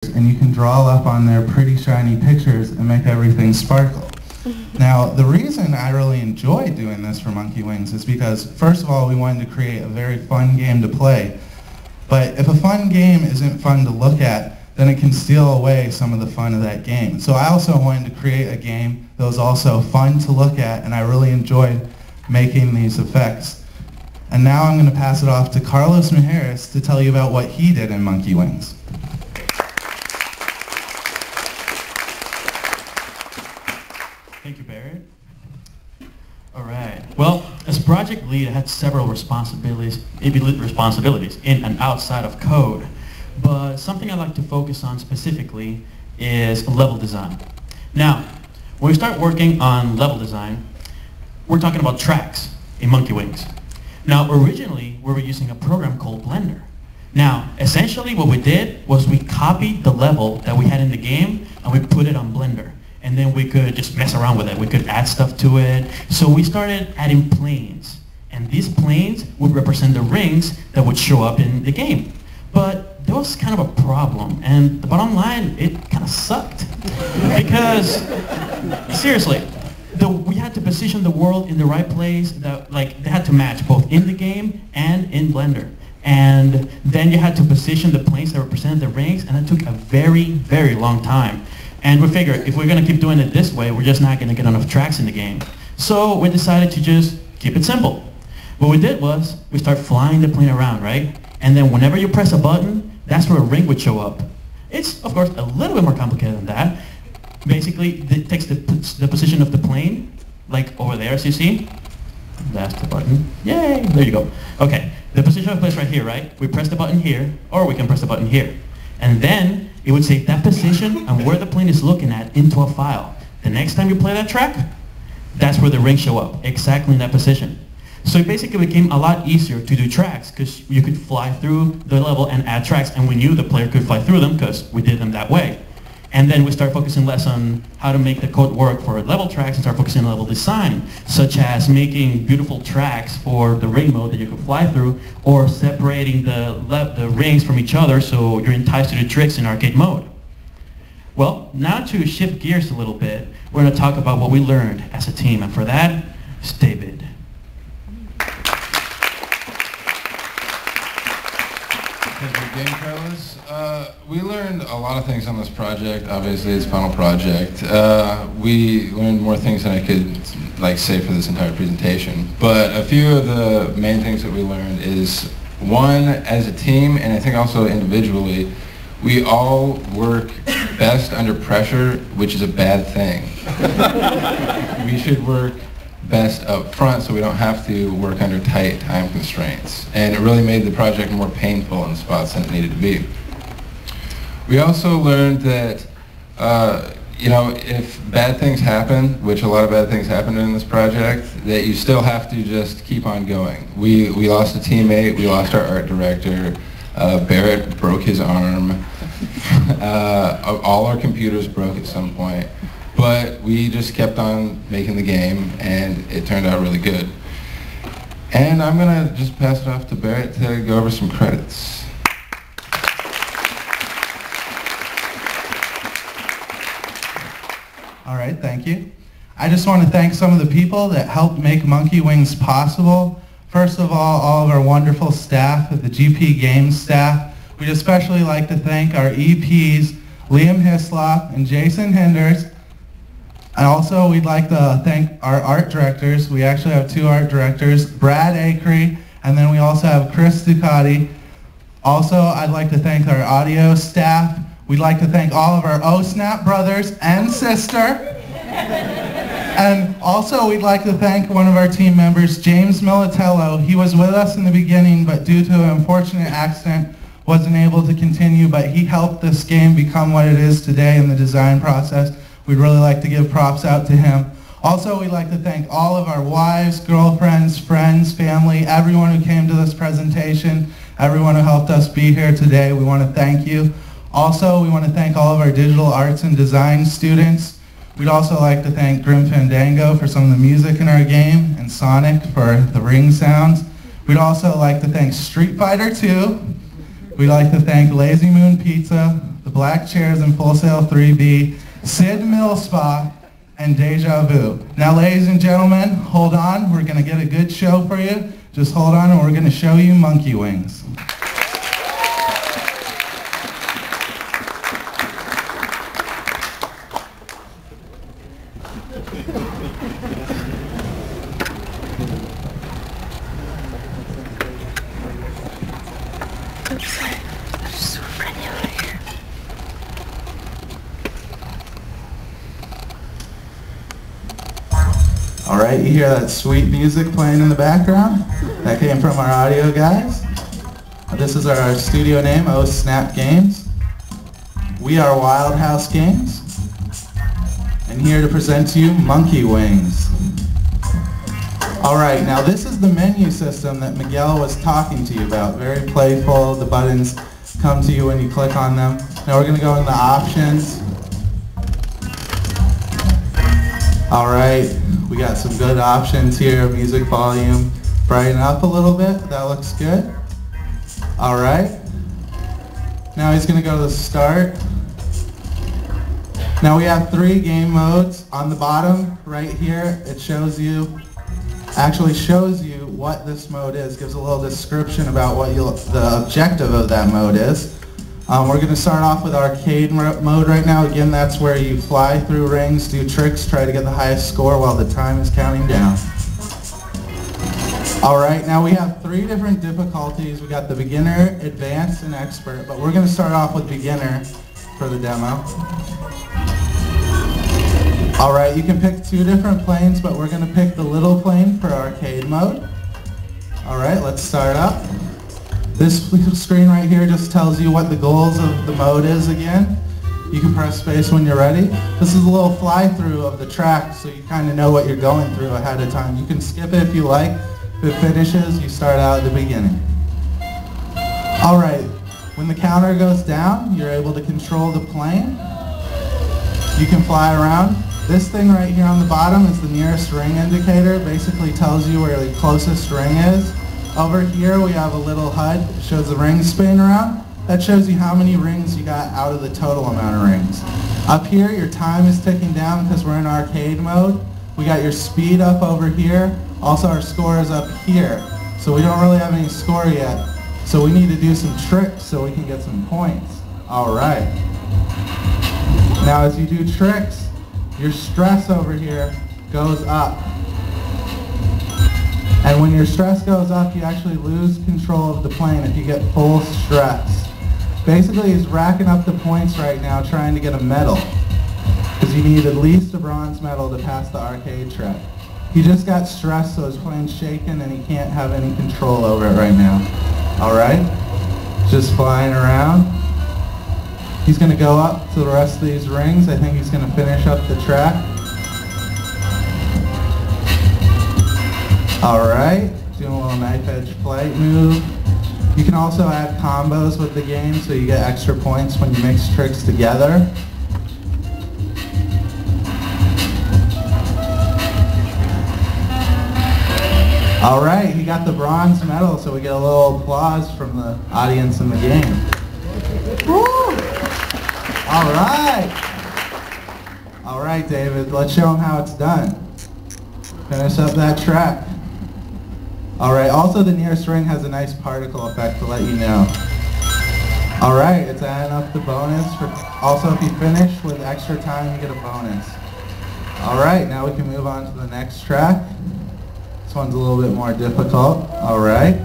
and you can draw up on their pretty shiny pictures and make everything sparkle. Now, the reason I really enjoy doing this for Monkey Wings is because, first of all, we wanted to create a very fun game to play. But if a fun game isn't fun to look at, then it can steal away some of the fun of that game. So I also wanted to create a game that was also fun to look at, and I really enjoyed making these effects. And now I'm going to pass it off to Carlos Mejeras to tell you about what he did in Monkey Wings. Thank you, Barrett. All right. Well, as project lead, I had several responsibilities in and outside of code. But something I like to focus on specifically is level design. Now, when we start working on level design, we're talking about tracks in Monkey Wings. Now, originally, we were using a program called Blender. Now, essentially what we did was we copied the level that we had in the game and we put it on Blender. And then we could just mess around with it. We could add stuff to it. So we started adding planes. And these planes would represent the rings that would show up in the game. But there was kind of a problem. And the bottom line, it kind of sucked. Because, seriously, we had to position the world in the right place. They had to match both in the game and in Blender. And then you had to position the planes that represented the rings. And it took a very, very long time. And we figured if we're going to keep doing it this way, we're just not going to get enough tracks in the game. So we decided to just keep it simple. What we did was we start flying the plane around, right? And then whenever you press a button, that's where a ring would show up. It's, of course, a little bit more complicated than that. Basically, it takes the position of the plane, like over there, as you see. That's the button. Yay! There you go. Okay, the position of the place right here, right? We press the button here, or we can press the button here. And then it would save that position and where the plane is looking at into a file. The next time you play that track, that's where the rings show up, exactly in that position. So it basically became a lot easier to do tracks because you could fly through the level and add tracks, and we knew the player could fly through them because we did them that way. And then we start focusing less on how to make the code work for level tracks and start focusing on level design, such as making beautiful tracks for the ring mode that you can fly through, or separating the rings from each other so you're enticed to do tricks in arcade mode. Well, now to shift gears a little bit, we're going to talk about what we learned as a team, and for that, it's David. Thank you again, Carlos. We learned a lot of things on this project. Obviously, it's a final project. We learned more things than I could say for this entire presentation. But a few of the main things that we learned is, one, as a team, and I think also individually, we all work best under pressure, which is a bad thing. We should work best up front so we don't have to work under tight time constraints. And it really made the project more painful in spots than it needed to be. We also learned that if bad things happen, which a lot of bad things happened in this project, that you still have to just keep on going. We lost a teammate, we lost our art director, Barrett broke his arm, all our computers broke at some point. But we just kept on making the game, and it turned out really good. And I'm going to just pass it off to Barrett to go over some credits. All right, thank you. I just want to thank some of the people that helped make Monkey Wings possible. First of all of our wonderful staff at the GP Games staff. We'd especially like to thank our EPs, Liam Hislop and Jason Hinders. And also, we'd like to thank our art directors. We actually have two art directors, Brad Acree, and then we also have Chris Ducati. Also, I'd like to thank our audio staff. We'd like to thank all of our OSNAP brothers and sister. And also, we'd like to thank one of our team members, James Militello. He was with us in the beginning, but due to an unfortunate accident, wasn't able to continue, but he helped this game become what it is today in the design process. We'd really like to give props out to him. Also, we'd like to thank all of our wives, girlfriends, friends, family, everyone who came to this presentation, everyone who helped us be here today. We want to thank you. Also, we want to thank all of our digital arts and design students. We'd also like to thank Grim Fandango for some of the music in our game, and Sonic for the ring sounds. We'd also like to thank Street Fighter 2. We'd like to thank Lazy Moon Pizza, the The Black Chairs in Full Sail 3B, Sid Millspa, and Deja Vu. Now, ladies and gentlemen, hold on. We're going to get a good show for you. Just hold on, and we're going to show you Monkey Wings. All right, you hear that sweet music playing in the background? That came from our audio guys. This is our studio name, Oh Snap Games. We are WildhouseGames, and here to present to you Monkey Wings. All right, now this is the menu system that Miguel was talking to you about. Very playful. The buttons come to you when you click on them. Now we're going to go into options. All right, we got some good options here. Music volume, brighten up a little bit. That looks good. All right. Now he's going to go to the start. Now we have 3 game modes. On the bottom right here, it actually shows you what this mode is. Gives a little description about what the objective of that mode is. We're going to start off with arcade mode right now. Again, that's where you fly through rings, do tricks, try to get the highest score while the time is counting down. Alright, now we have 3 different difficulties. We got the beginner, advanced, and expert, but we're going to start off with beginner for the demo. Alright, you can pick 2 different planes, but we're going to pick the little plane for arcade mode. Alright, let's start up. This screen right here just tells you what the goals of the mode is again. You can press space when you're ready. This is a little fly-through of the track, so you kind of know what you're going through ahead of time. You can skip it if you like. If it finishes, you start out at the beginning. Alright, when the counter goes down, you're able to control the plane. You can fly around. This thing right here on the bottom is the nearest ring indicator. Basically tells you where the closest ring is. Over here we have a little HUD that shows the rings spinning around. That shows you how many rings you got out of the total amount of rings. Up here your time is ticking down because we're in arcade mode. We got your speed up over here. Also our score is up here. So we don't really have any score yet. So we need to do some tricks so we can get some points. Alright. Now as you do tricks, your stress over here goes up. And when your stress goes up, you actually lose control of the plane if you get full stress. Basically, he's racking up the points right now trying to get a medal. Because you need at least a bronze medal to pass the arcade track. He just got stressed, so his plane's shaking and he can't have any control over it right now. Alright? Just flying around. He's going to go up to the rest of these rings. I think he's going to finish up the track. Alright, doing a little knife edge flight move. You can also add combos with the game so you get extra points when you mix tricks together. Alright, he got the bronze medal, so we get a little applause from the audience in the game. Woo! Alright! Alright, David, let's show him how it's done. Finish up that track. Alright, also the nearest ring has a nice particle effect to let you know. Alright, it's adding up the bonus. Also, if you finish with extra time, you get a bonus. Alright, now we can move on to the next track. This one's a little bit more difficult. Alright.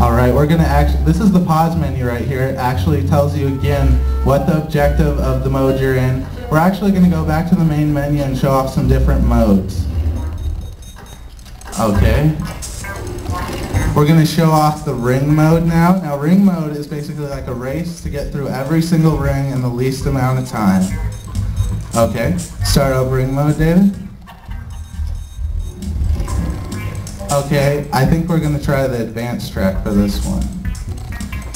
Alright, we're going to this is the pause menu right here. It actually tells you again what the objective of the mode you're in. We're actually going to go back to the main menu and show off some different modes. Okay. We're going to show off the ring mode now. Now ring mode is basically like a race to get through every single ring in the least amount of time. Okay, start up ring mode, David. Okay, I think we're going to try the advanced track for this one.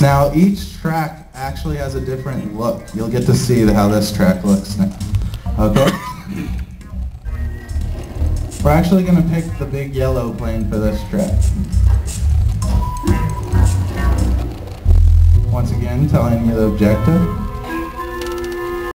Now each track actually has a different look. You'll get to see how this track looks now. Okay? We're actually going to pick the big yellow plane for this track. once again, telling me the objective.